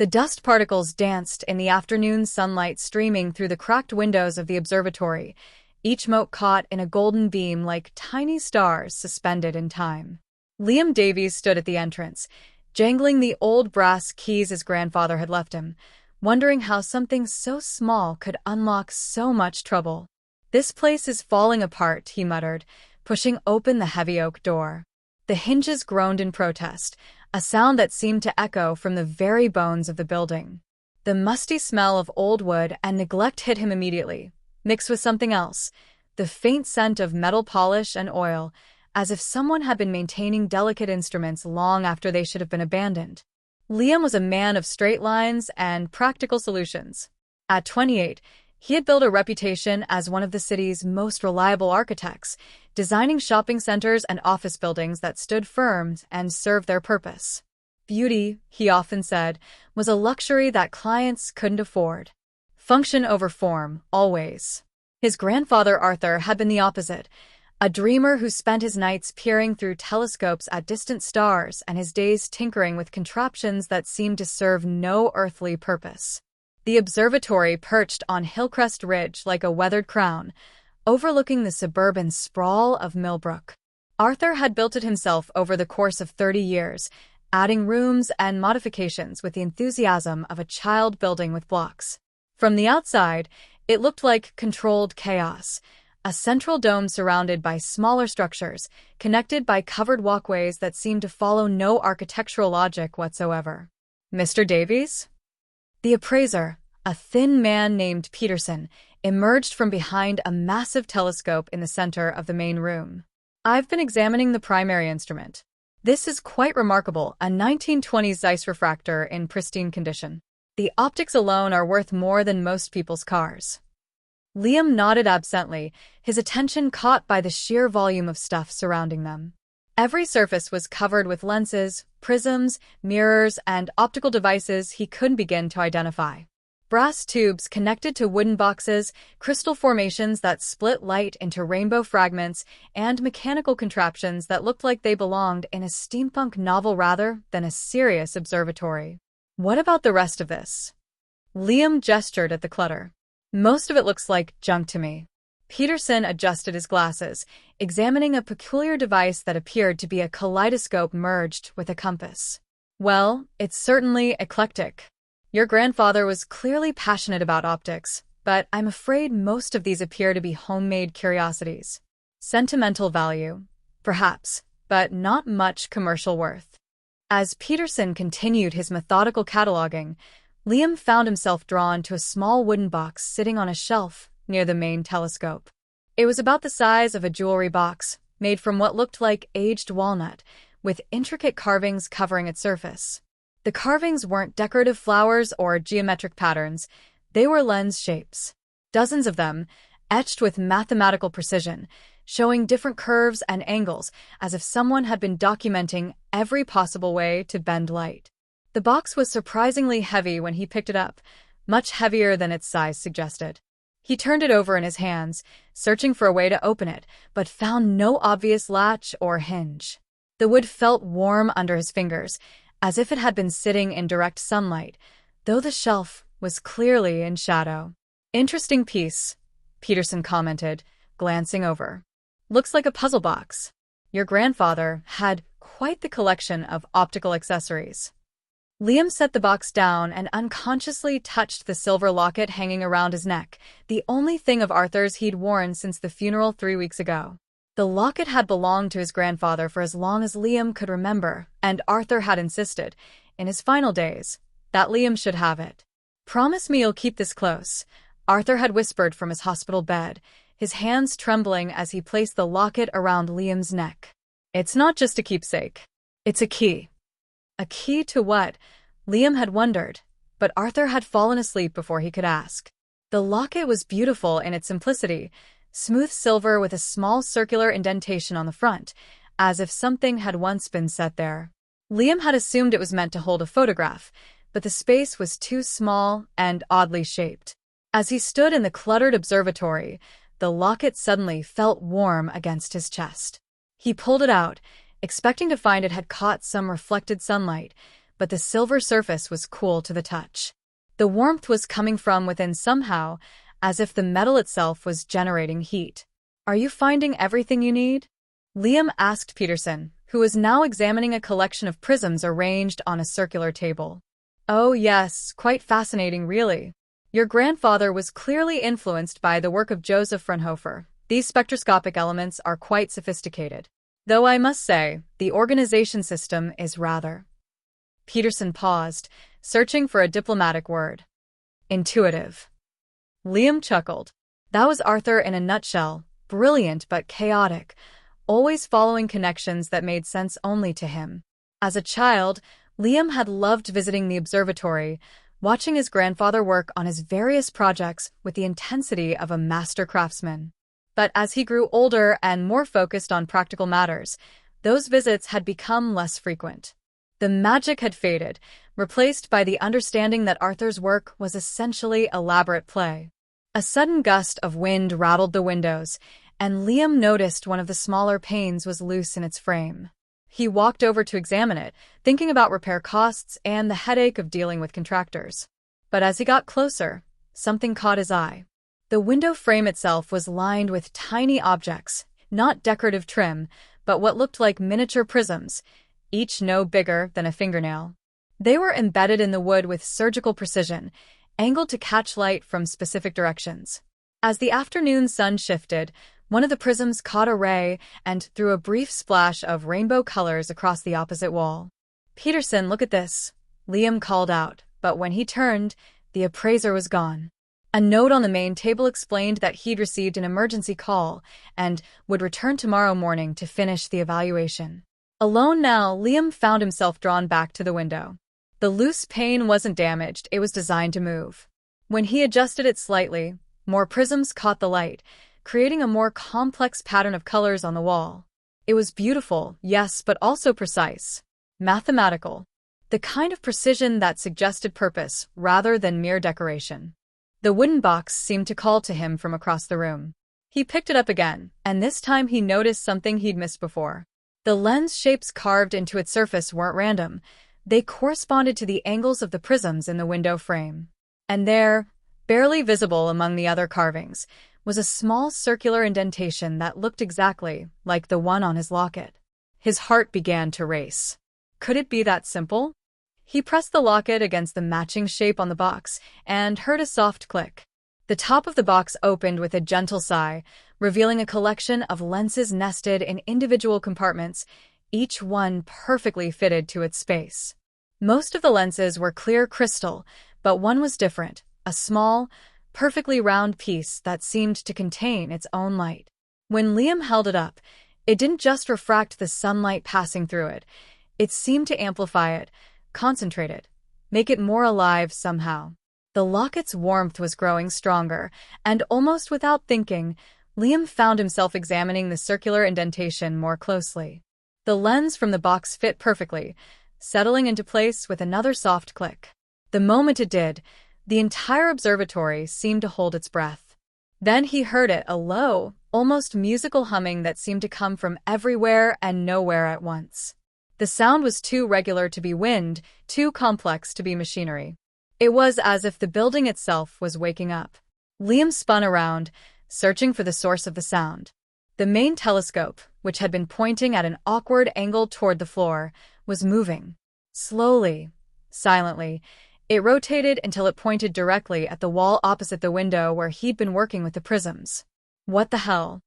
The dust particles danced in the afternoon sunlight streaming through the cracked windows of the observatory, each mote caught in a golden beam like tiny stars suspended in time. Liam Davies stood at the entrance, jangling the old brass keys his grandfather had left him, wondering how something so small could unlock so much trouble. "This place is falling apart," he muttered, pushing open the heavy oak door. The hinges groaned in protest, a sound that seemed to echo from the very bones of the building. The musty smell of old wood and neglect hit him immediately, mixed with something else, the faint scent of metal polish and oil, as if someone had been maintaining delicate instruments long after they should have been abandoned. Liam was a man of straight lines and practical solutions. At 28, he had built a reputation as one of the city's most reliable architects, designing shopping centers and office buildings that stood firm and served their purpose. Beauty, he often said, was a luxury that clients couldn't afford. Function over form, always. His grandfather Arthur had been the opposite, a dreamer who spent his nights peering through telescopes at distant stars and his days tinkering with contraptions that seemed to serve no earthly purpose. The observatory perched on Hillcrest Ridge like a weathered crown, overlooking the suburban sprawl of Millbrook. Arthur had built it himself over the course of 30 years, adding rooms and modifications with the enthusiasm of a child building with blocks. From the outside, it looked like controlled chaos, a central dome surrounded by smaller structures, connected by covered walkways that seemed to follow no architectural logic whatsoever. "Mr. Davies?" The appraiser, a thin man named Peterson, emerged from behind a massive telescope in the center of the main room. "I've been examining the primary instrument. This is quite remarkable, a 1920s Zeiss refractor in pristine condition. The optics alone are worth more than most people's cars." Liam nodded absently, his attention caught by the sheer volume of stuff surrounding them. Every surface was covered with lenses, prisms, mirrors, and optical devices he couldn't begin to identify. Brass tubes connected to wooden boxes, crystal formations that split light into rainbow fragments, and mechanical contraptions that looked like they belonged in a steampunk novel rather than a serious observatory. "What about the rest of this?" Liam gestured at the clutter. "Most of it looks like junk to me." Peterson adjusted his glasses, examining a peculiar device that appeared to be a kaleidoscope merged with a compass. "Well, it's certainly eclectic. Your grandfather was clearly passionate about optics, but I'm afraid most of these appear to be homemade curiosities. Sentimental value, perhaps, but not much commercial worth." As Peterson continued his methodical cataloging, Liam found himself drawn to a small wooden box sitting on a shelf near the main telescope. It was about the size of a jewelry box, made from what looked like aged walnut, with intricate carvings covering its surface. The carvings weren't decorative flowers or geometric patterns, they were lens shapes. Dozens of them, etched with mathematical precision, showing different curves and angles as if someone had been documenting every possible way to bend light. The box was surprisingly heavy when he picked it up, much heavier than its size suggested. He turned it over in his hands, searching for a way to open it, but found no obvious latch or hinge. The wood felt warm under his fingers, as if it had been sitting in direct sunlight, though the shelf was clearly in shadow. "Interesting piece," Peterson commented, glancing over. "Looks like a puzzle box. Your grandfather had quite the collection of optical accessories." Liam set the box down and unconsciously touched the silver locket hanging around his neck, the only thing of Arthur's he'd worn since the funeral 3 weeks ago. The locket had belonged to his grandfather for as long as Liam could remember, and Arthur had insisted, in his final days, that Liam should have it. "Promise me you'll keep this close," Arthur had whispered from his hospital bed, his hands trembling as he placed the locket around Liam's neck. "It's not just a keepsake. It's a key." A key to what? Liam had wondered, but Arthur had fallen asleep before he could ask. The locket was beautiful in its simplicity, smooth silver with a small circular indentation on the front, as if something had once been set there. Liam had assumed it was meant to hold a photograph, but the space was too small and oddly shaped. As he stood in the cluttered observatory, the locket suddenly felt warm against his chest. He pulled it out, expecting to find it had caught some reflected sunlight, but the silver surface was cool to the touch. The warmth was coming from within somehow, as if the metal itself was generating heat. "Are you finding everything you need?" Liam asked Peterson, who was now examining a collection of prisms arranged on a circular table. "Oh yes, quite fascinating really. Your grandfather was clearly influenced by the work of Joseph Fraunhofer. These spectroscopic elements are quite sophisticated. Though I must say, the organization system is rather—" Peterson paused, searching for a diplomatic word. "Intuitive." Liam chuckled. That was Arthur in a nutshell, brilliant but chaotic, always following connections that made sense only to him. As a child, Liam had loved visiting the observatory, watching his grandfather work on his various projects with the intensity of a master craftsman. But as he grew older and more focused on practical matters, those visits had become less frequent. The magic had faded, replaced by the understanding that Arthur's work was essentially elaborate play. A sudden gust of wind rattled the windows, and Liam noticed one of the smaller panes was loose in its frame. He walked over to examine it, thinking about repair costs and the headache of dealing with contractors. But as he got closer, something caught his eye. The window frame itself was lined with tiny objects, not decorative trim, but what looked like miniature prisms, each no bigger than a fingernail. They were embedded in the wood with surgical precision, angled to catch light from specific directions. As the afternoon sun shifted, one of the prisms caught a ray and threw a brief splash of rainbow colors across the opposite wall. "Peterson, look at this," Liam called out, but when he turned, the appraiser was gone. A note on the main table explained that he'd received an emergency call and would return tomorrow morning to finish the evaluation. Alone now, Liam found himself drawn back to the window. The loose pane wasn't damaged, it was designed to move. When he adjusted it slightly, more prisms caught the light, creating a more complex pattern of colors on the wall. It was beautiful, yes, but also precise. Mathematical. The kind of precision that suggested purpose rather than mere decoration. The wooden box seemed to call to him from across the room. He picked it up again, and this time he noticed something he'd missed before. The lens shapes carved into its surface weren't random. They corresponded to the angles of the prisms in the window frame. And there, barely visible among the other carvings, was a small circular indentation that looked exactly like the one on his locket. His heart began to race. Could it be that simple? He pressed the locket against the matching shape on the box and heard a soft click. The top of the box opened with a gentle sigh, revealing a collection of lenses nested in individual compartments, each one perfectly fitted to its space. Most of the lenses were clear crystal, but one was different, a small, perfectly round piece that seemed to contain its own light. When Liam held it up, it didn't just refract the sunlight passing through it. It seemed to amplify it, concentrate it, make it more alive somehow. The locket's warmth was growing stronger, and almost without thinking, Liam found himself examining the circular indentation more closely. The lens from the box fit perfectly, settling into place with another soft click. The moment it did, the entire observatory seemed to hold its breath. Then he heard it, a low, almost musical humming that seemed to come from everywhere and nowhere at once. The sound was too regular to be wind, too complex to be machinery. It was as if the building itself was waking up. Liam spun around, searching for the source of the sound. The main telescope, which had been pointing at an awkward angle toward the floor, was moving. Slowly, silently, it rotated until it pointed directly at the wall opposite the window where he'd been working with the prisms. "What the hell?"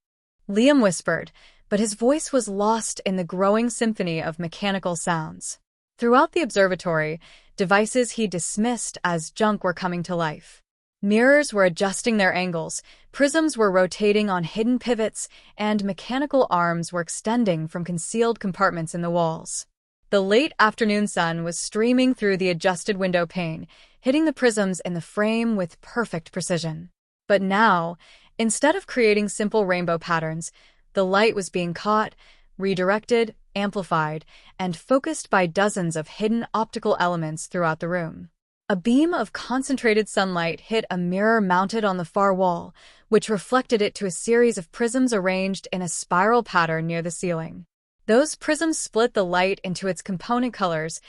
Liam whispered, but his voice was lost in the growing symphony of mechanical sounds. Throughout the observatory, devices he dismissed as junk were coming to life. Mirrors were adjusting their angles, prisms were rotating on hidden pivots, and mechanical arms were extending from concealed compartments in the walls. The late afternoon sun was streaming through the adjusted window pane, hitting the prisms in the frame with perfect precision. But now, instead of creating simple rainbow patterns, the light was being caught, redirected, amplified, and focused by dozens of hidden optical elements throughout the room. A beam of concentrated sunlight hit a mirror mounted on the far wall, which reflected it to a series of prisms arranged in a spiral pattern near the ceiling. Those prisms split the light into its component colors,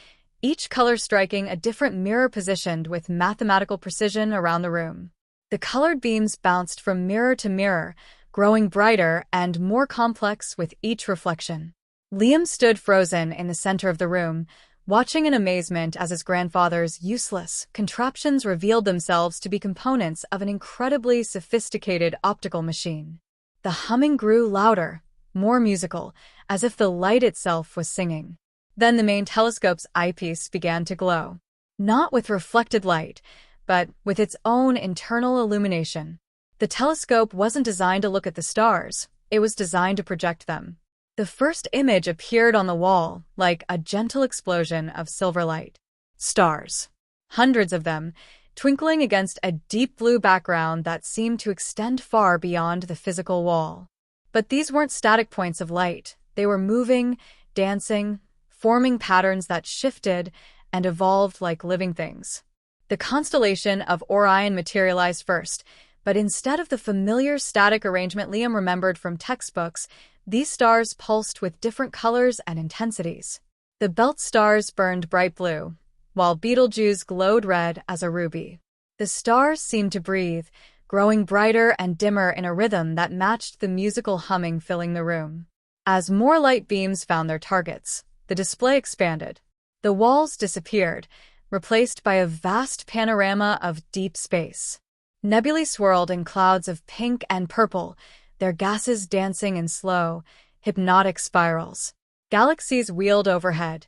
each color striking a different mirror positioned with mathematical precision around the room. The colored beams bounced from mirror to mirror, growing brighter and more complex with each reflection. Liam stood frozen in the center of the room, watching in amazement as his grandfather's useless contraptions revealed themselves to be components of an incredibly sophisticated optical machine. The humming grew louder, more musical, as if the light itself was singing. Then the main telescope's eyepiece began to glow. Not with reflected light, but with its own internal illumination. The telescope wasn't designed to look at the stars, it was designed to project them. The first image appeared on the wall, like a gentle explosion of silver light. Stars. Hundreds of them, twinkling against a deep blue background that seemed to extend far beyond the physical wall. But these weren't static points of light. They were moving, dancing, forming patterns that shifted and evolved like living things. The constellation of Orion materialized first, but instead of the familiar static arrangement Liam remembered from textbooks, these stars pulsed with different colors and intensities. The belt stars burned bright blue, while Betelgeuse glowed red as a ruby. The stars seemed to breathe, growing brighter and dimmer in a rhythm that matched the musical humming filling the room. As more light beams found their targets, the display expanded. The walls disappeared, replaced by a vast panorama of deep space. Nebulae swirled in clouds of pink and purple, their gases dancing in slow, hypnotic spirals. Galaxies wheeled overhead,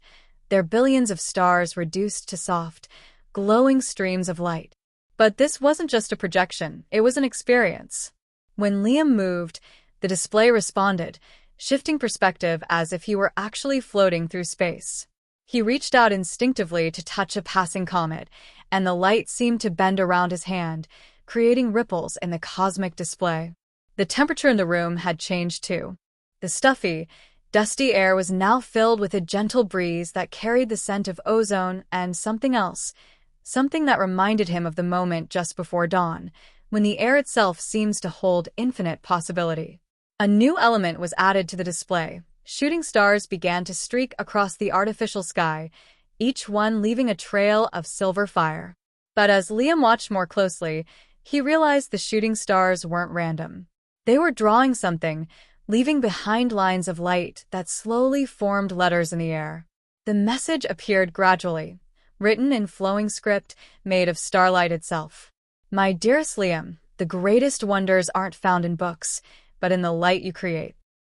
their billions of stars reduced to soft, glowing streams of light. But this wasn't just a projection, it was an experience. When Liam moved, the display responded, shifting perspective as if he were actually floating through space. He reached out instinctively to touch a passing comet, and the light seemed to bend around his hand, creating ripples in the cosmic display. The temperature in the room had changed too. The stuffy, dusty air was now filled with a gentle breeze that carried the scent of ozone and something else, something that reminded him of the moment just before dawn, when the air itself seems to hold infinite possibility. A new element was added to the display. Shooting stars began to streak across the artificial sky, each one leaving a trail of silver fire. But as Liam watched more closely, he realized the shooting stars weren't random. They were drawing something, leaving behind lines of light that slowly formed letters in the air. The message appeared gradually, written in flowing script made of starlight itself. My dearest Liam, the greatest wonders aren't found in books, but in the light you create.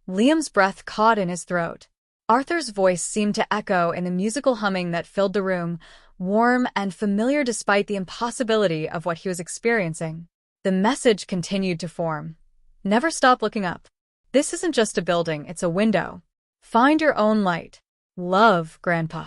Liam's breath caught in his throat. Arthur's voice seemed to echo in the musical humming that filled the room, warm and familiar despite the impossibility of what he was experiencing. The message continued to form. Never stop looking up. This isn't just a building, it's a window. Find your own light. Love, Grandpa.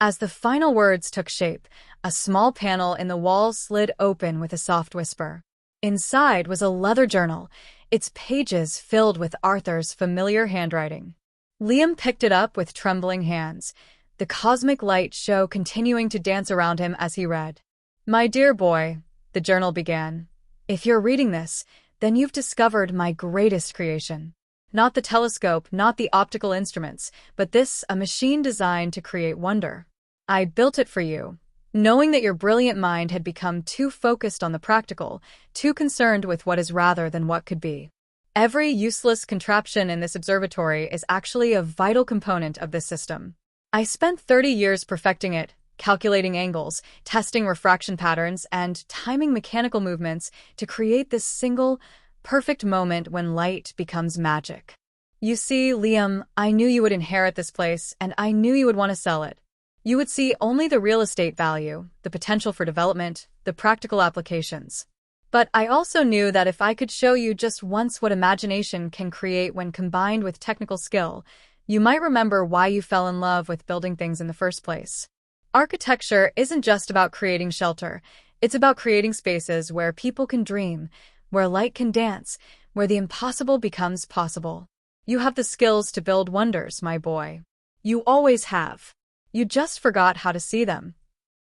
As the final words took shape, a small panel in the wall slid open with a soft whisper. Inside was a leather journal, its pages filled with Arthur's familiar handwriting. Liam picked it up with trembling hands, the cosmic light show continuing to dance around him as he read. My dear boy, the journal began, if you're reading this, then you've discovered my greatest creation. Not the telescope, not the optical instruments, but this, a machine designed to create wonder. I built it for you, knowing that your brilliant mind had become too focused on the practical, too concerned with what is rather than what could be. Every useless contraption in this observatory is actually a vital component of this system. I spent 30 years perfecting it, calculating angles, testing refraction patterns, and timing mechanical movements to create this single, perfect moment when light becomes magic. You see, Liam, I knew you would inherit this place, and I knew you would want to sell it. You would see only the real estate value, the potential for development, the practical applications. But I also knew that if I could show you just once what imagination can create when combined with technical skill, you might remember why you fell in love with building things in the first place. Architecture isn't just about creating shelter, it's about creating spaces where people can dream, where light can dance, where the impossible becomes possible. You have the skills to build wonders, my boy. You always have. You just forgot how to see them.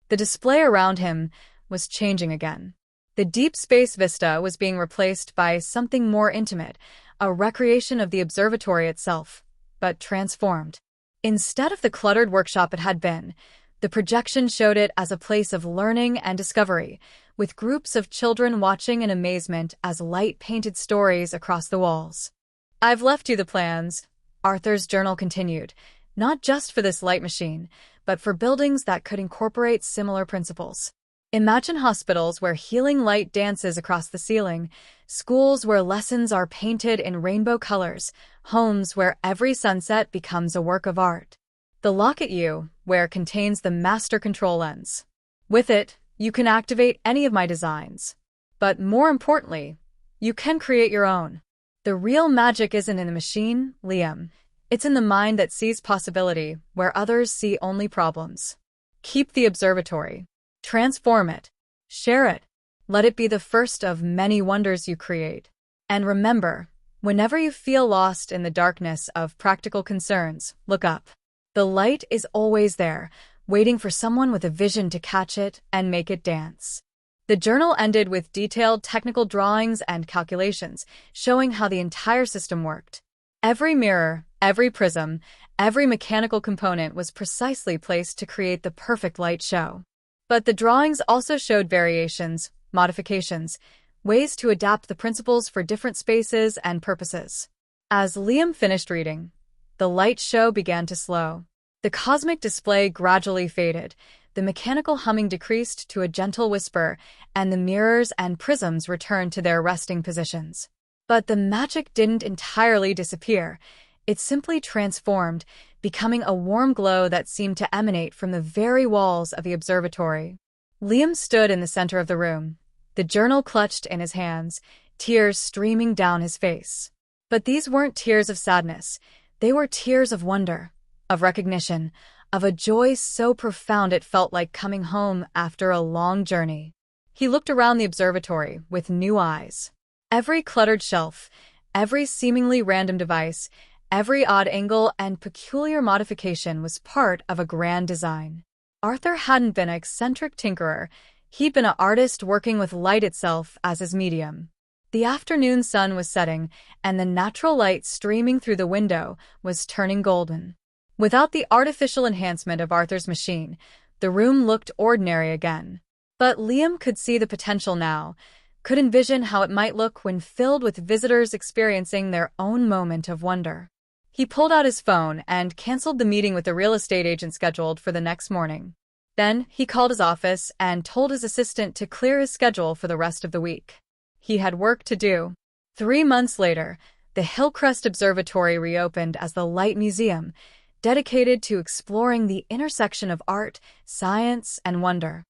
The display around him was changing again. The deep space vista was being replaced by something more intimate, a recreation of the observatory itself, but transformed. Instead of the cluttered workshop it had been, The projection showed it as a place of learning and discovery, with groups of children watching in amazement as light painted stories across the walls. "I've left you the plans," Arthur's journal continued, "not just for this light machine, but for buildings that could incorporate similar principles. Imagine hospitals where healing light dances across the ceiling, schools where lessons are painted in rainbow colors, homes where every sunset becomes a work of art. The locket where contains the master control lens. With it, you can activate any of my designs. But more importantly, you can create your own. The real magic isn't in the machine, Liam. It's in the mind that sees possibility where others see only problems. Keep the observatory. Transform it. Share it. Let it be the first of many wonders you create. And remember, whenever you feel lost in the darkness of practical concerns, look up. The light is always there, waiting for someone with a vision to catch it and make it dance." The journal ended with detailed technical drawings and calculations, showing how the entire system worked. Every mirror, every prism, every mechanical component was precisely placed to create the perfect light show. But the drawings also showed variations, modifications, ways to adapt the principles for different spaces and purposes. As Liam finished reading, the light show began to slow. The cosmic display gradually faded, the mechanical humming decreased to a gentle whisper, and the mirrors and prisms returned to their resting positions. But the magic didn't entirely disappear. It simply transformed, becoming a warm glow that seemed to emanate from the very walls of the observatory. Liam stood in the center of the room, the journal clutched in his hands, tears streaming down his face. But these weren't tears of sadness. They were tears of wonder, of recognition, of a joy so profound it felt like coming home after a long journey. He looked around the observatory with new eyes. Every cluttered shelf, every seemingly random device, every odd angle and peculiar modification was part of a grand design. Arthur hadn't been an eccentric tinkerer. He'd been an artist working with light itself as his medium. The afternoon sun was setting, and the natural light streaming through the window was turning golden. Without the artificial enhancement of Arthur's machine, the room looked ordinary again. But Liam could see the potential now, could envision how it might look when filled with visitors experiencing their own moment of wonder. He pulled out his phone and canceled the meeting with the real estate agent scheduled for the next morning. Then he called his office and told his assistant to clear his schedule for the rest of the week. He had work to do. 3 months later, the Hillcrest Observatory reopened as the Light Museum, dedicated to exploring the intersection of art, science, and wonder.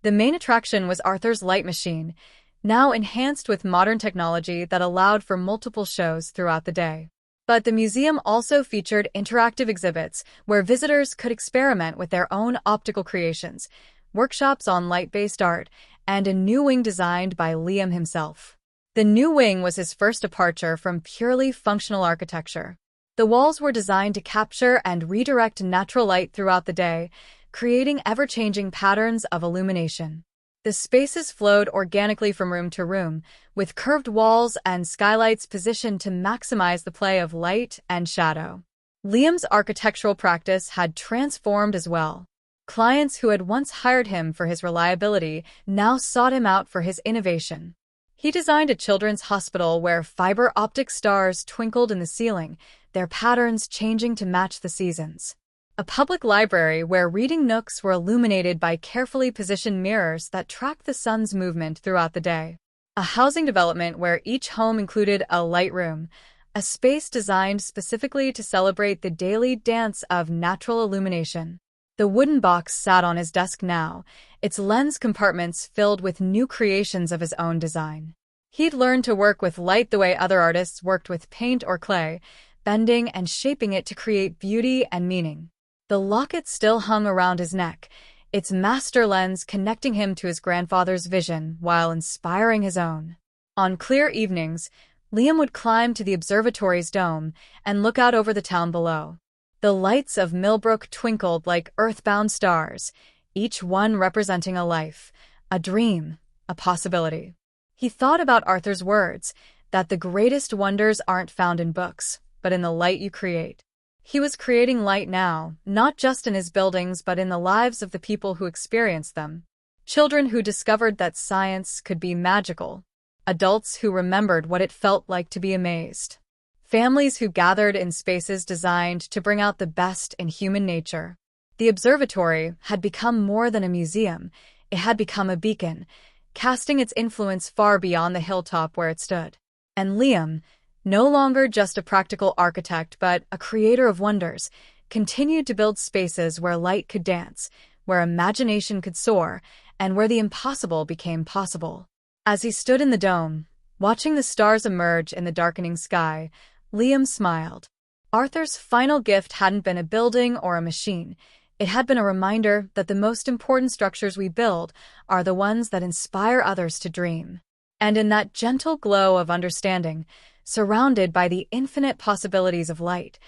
The main attraction was Arthur's light machine, now enhanced with modern technology that allowed for multiple shows throughout the day. But the museum also featured interactive exhibits where visitors could experiment with their own optical creations, workshops on light-based art, and a new wing designed by Liam himself. The new wing was his first departure from purely functional architecture. The walls were designed to capture and redirect natural light throughout the day, creating ever-changing patterns of illumination. The spaces flowed organically from room to room, with curved walls and skylights positioned to maximize the play of light and shadow. Liam's architectural practice had transformed as well. Clients who had once hired him for his reliability now sought him out for his innovation. He designed a children's hospital where fiber optic stars twinkled in the ceiling, their patterns changing to match the seasons. A public library where reading nooks were illuminated by carefully positioned mirrors that tracked the sun's movement throughout the day. A housing development where each home included a light room, a space designed specifically to celebrate the daily dance of natural illumination. The wooden box sat on his desk now, its lens compartments filled with new creations of his own design. He'd learned to work with light the way other artists worked with paint or clay, bending and shaping it to create beauty and meaning. The locket still hung around his neck, its master lens connecting him to his grandfather's vision while inspiring his own. On clear evenings, Liam would climb to the observatory's dome and look out over the town below. The lights of Millbrook twinkled like earthbound stars, each one representing a life, a dream, a possibility. He thought about Arthur's words, that the greatest wonders aren't found in books, but in the light you create. He was creating light now, not just in his buildings but in the lives of the people who experienced them. Children who discovered that science could be magical. Adults who remembered what it felt like to be amazed. Families who gathered in spaces designed to bring out the best in human nature. The observatory had become more than a museum. It had become a beacon, casting its influence far beyond the hilltop where it stood. And Liam, no longer just a practical architect but a creator of wonders, continued to build spaces where light could dance, where imagination could soar, and where the impossible became possible. As he stood in the dome, watching the stars emerge in the darkening sky, Liam smiled. Arthur's final gift hadn't been a building or a machine. It had been a reminder that the most important structures we build are the ones that inspire others to dream. And in that gentle glow of understanding, surrounded by the infinite possibilities of light,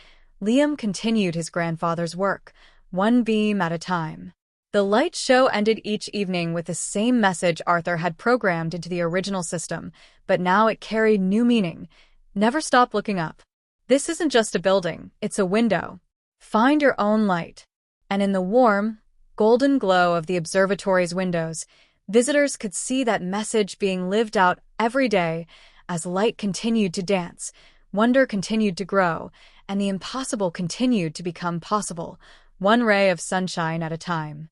Liam continued his grandfather's work, one beam at a time. The light show ended each evening with the same message Arthur had programmed into the original system, but now it carried new meaning. Never stop looking up. This isn't just a building, it's a window. Find your own light. And in the warm, golden glow of the observatory's windows, visitors could see that message being lived out every day as light continued to dance, wonder continued to grow, and the impossible continued to become possible, one ray of sunshine at a time.